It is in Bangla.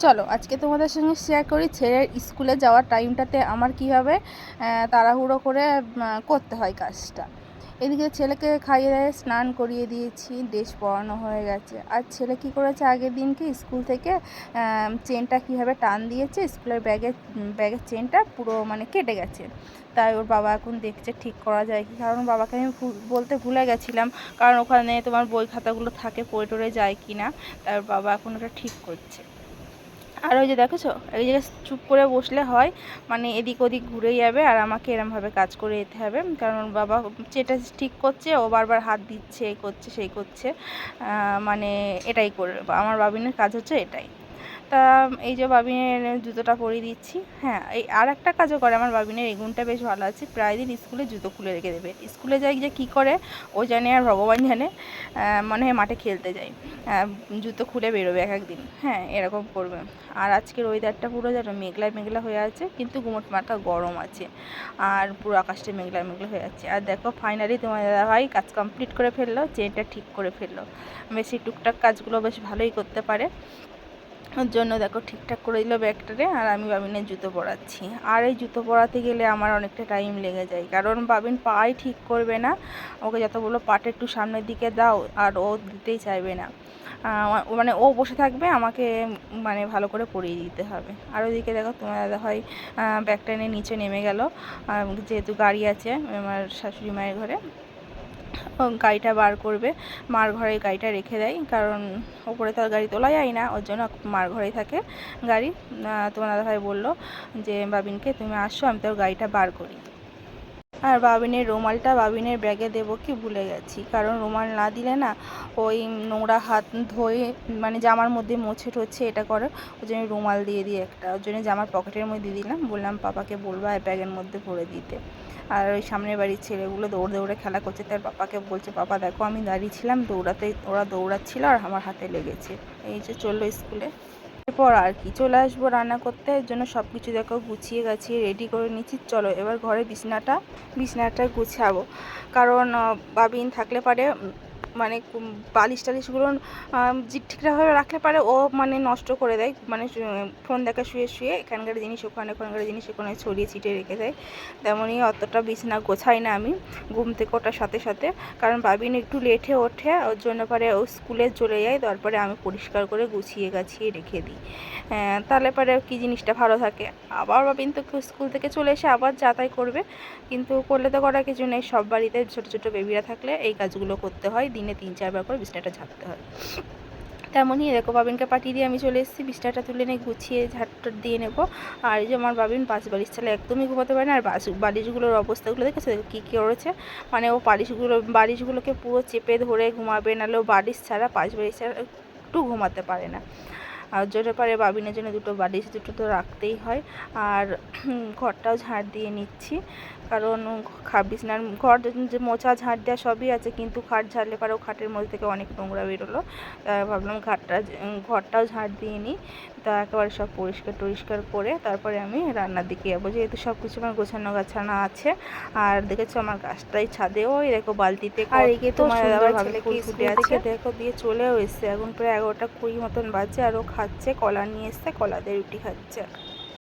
চলো আজকে তোমাদের সঙ্গে শেয়ার করি ছেলের স্কুলে যাওয়ার টাইমটাতে আমার কীভাবে তাড়াহুড়ো করে করতে হয় কাজটা। এদিকে ছেলেকে খাইয়ে দিয়ে স্নান করিয়ে দিয়েছি, ড্রেস পরানো হয়ে গেছে। আর ছেলে কী করেছে, আগের দিনকে স্কুল থেকে চেনটা কীভাবে টান দিয়েছে, স্কুলের ব্যাগের চেনটা পুরো মানে কেটে গেছে। তাই ওর বাবা এখন দেখছে ঠিক করা যায় কি, কারণ বাবাকে আমি বলতে ভুলে গেছিলাম, কারণ ওখানে তোমার বই খাতাগুলো থাকে, পড়ে টরে যায় কি না। তাই ওর বাবা এখন ওটা ঠিক করছে। আর ওই যে দেখেছো, এই জায়গায় চুপ করে বসলে হয়, মানে এদিক ওদিক ঘুরে যাবে আর আমাকে এরমভাবে কাজ করে যেতে হবে, কারণ বাবা যেটা ঠিক করছে ও বারবার হাত দিচ্ছে, এই করছে সেই করছে, মানে এটাই করে আমার বাবিনের কাজ হচ্ছে এটাই। তা এই যে বাবিনের জুতোটা পরিয়ে দিচ্ছি। হ্যাঁ, এই আর একটা কাজও করে আমার বাবিনের, এই গুণটা বেশ ভালো আছে, প্রায় দিন স্কুলে জুতো খুলে রেখে দেবে। স্কুলে যাই যে কী করে ও জানে আর ভগবান জানে, মনে হয় মাঠে খেলতে যায়, জুতো খুলে বেরোবে এক একদিন। হ্যাঁ, এরকম করবে। আর আজকের ওয়েদারটা পুরো যেন মেঘলা মেঘলা হয়ে আছে, কিন্তু গুমোট মার্কা গরম আছে, আর পুরো আকাশটা মেঘলা মেঘলা হয়ে আছে। আর দেখো ফাইনালি তোমার দাদাভাই কাজ কমপ্লিট করে ফেললো, চেনটা ঠিক করে ফেললো। বেশি টুকটাক কাজগুলো বেশ ভালোই করতে পারে, ওর জন্য দেখো ঠিকঠাক করে দিল ব্যাগটারে। আর আমি বাবিনের জুতো পরাচ্ছি। আর এই জুতো পরাতে গেলে আমার অনেকটা টাইম লেগে যায়, কারণ বাবিন পাই ঠিক করবে না। ওকে যত বলো পাটা একটু সামনের দিকে দাও, আর ও দিতেই চাইবে না। মানে ও বসে থাকবে, আমাকে মানে ভালো করে পরিয়ে দিতে হবে। আর ওইদিকে দেখো তোমার দাদা হয় ব্যাগটা নিয়ে নিচে নেমে গেল, যেহেতু গাড়ি আছে আমার শাশুড়ি মায়ের ঘরে, গাড়িটা বার করবে। মার ঘরে গাড়িটা রেখে দেয়, কারণ ওপরে তো আর গাড়ি তোলা যায় না, ওর জন্য মার ঘরেই থাকে গাড়ি। তোমার দাদাভাই বললো যে বাবিনকে তুমি আসো, আমি তোর গাড়িটা বার করি। আর বাবিনের রুমালটা বাবিনের ব্যাগে দেবো কি ভুলে গেছি, কারণ রুমাল না দিলে না ওই নোংরা হাত ধোয়ে মানে জামার মধ্যে মোছে টোছে এটা করে, ওই জন্য রুমাল দিয়ে দিই একটা, ওই জন্য জামার পকেটের মধ্যে দিয়ে দিলাম, বললাম পাপাকে বলবা ব্যাগের মধ্যে ভরে দিতে। আর ওই সামনের বাড়ির ছেলেগুলো দৌড়ে দৌড়ে খেলা করছে, তার পাপাকে বলছে পাপা দেখো আমি দাঁড়িয়েছিলাম, ওরা দৌড়াচ্ছিল আর আমার হাতে লেগেছে। এই যে চললো স্কুলে। এরপর আর কি চলে আসবো রান্না করতে, এর জন্য সব কিছু দেখো গুছিয়ে গাছিয়ে রেডি করে নিচ্ছি। চলো এবার ঘরে বিছনাটা গুছাবো, কারণ বাবিন থাকলে পারে মানে বালিশ টালিশগুলো ঠিকঠাকভাবে রাখলে পারে ও মানে নষ্ট করে দেয়, মানে ফোন দেখা শুয়ে শুয়ে এখানকার জিনিস ওখানকার জিনিস ওখানে ছড়িয়ে ছিটিয়ে রেখে দেয়। তেমনই অতটা বিছনা গোছাই না আমি ঘুম থেকে ওঠার সাথে সাথে, কারণ বাবিন একটু লেটে ওঠে, ওর জন্য পরে ও স্কুলে চলে যায়, তারপরে আমি পরিষ্কার করে গুছিয়ে গাছিয়ে রেখে দিই। তাহলে পরে কি জিনিসটা ভালো থাকে। আবার বাবিন তো স্কুল থেকে চলে এসে আবার যাতায়াত করবে, কিন্তু করলে তো করার কিছু নেই, সব বাড়িতে ছোটো ছোটো বেবিরা থাকলে এই কাজগুলো করতে হয়, দিনে 3-4 বার করে বিছনাটা ঝাড়তে হয়। তেমনই দেখো বাবিনকে পাঠিয়ে দিয়ে আমি চলে এসেছি, বিছনাটা তুলে নিয়ে গুছিয়ে ঝাড়টা দিয়ে নেবো। আর এই যে আমার বাবিন বালিশ ছাড়া একদমই ঘুমাতে পারে না, আর বালিশগুলোর অবস্থাগুলো দেখেছো কী করেছে, মানে ও বালিশগুলোকে পুরো চেপে ধরে ঘুমাবে, নাহলে ও বালিশ ছাড়া বালিশ ছাড়া একটু ঘুমাতে পারে না। আর জন্য পারে বাবিনের জন্য দুটো বালিশ দুটো তো রাখতেই হয়। আর ঘরটাও ঝাড় দিয়ে নিচ্ছি, কারণ বিছানার ঘর যে মোছা ঝাড় দেওয়া সবই আছে, কিন্তু খাট ঝাড়লে পারেও খাটের মধ্যে থেকে অনেক নোংরা বেরোলো। ভাবলাম ঘরটাও ঝাড় দিয়ে নিই, তা একেবারে সব পরিষ্কার করে তারপরে আমি রান্নার দিকে যাবো, যেহেতু সব কিছু আমার গোছানো গাছানো আছে। আর দেখেছো আমার গাছটাই ছাদেও ওই দেখো বালতিতে, আর একে তোমার ছেলেকে ফুটে আছে দেখো দিয়ে চলেও এসছে, এখন প্রায় 11টা 20 মতন বাজে, আর ও খাচ্ছে কলা নিয়ে এসছে, কলা দিয়ে রুটি খাচ্ছে।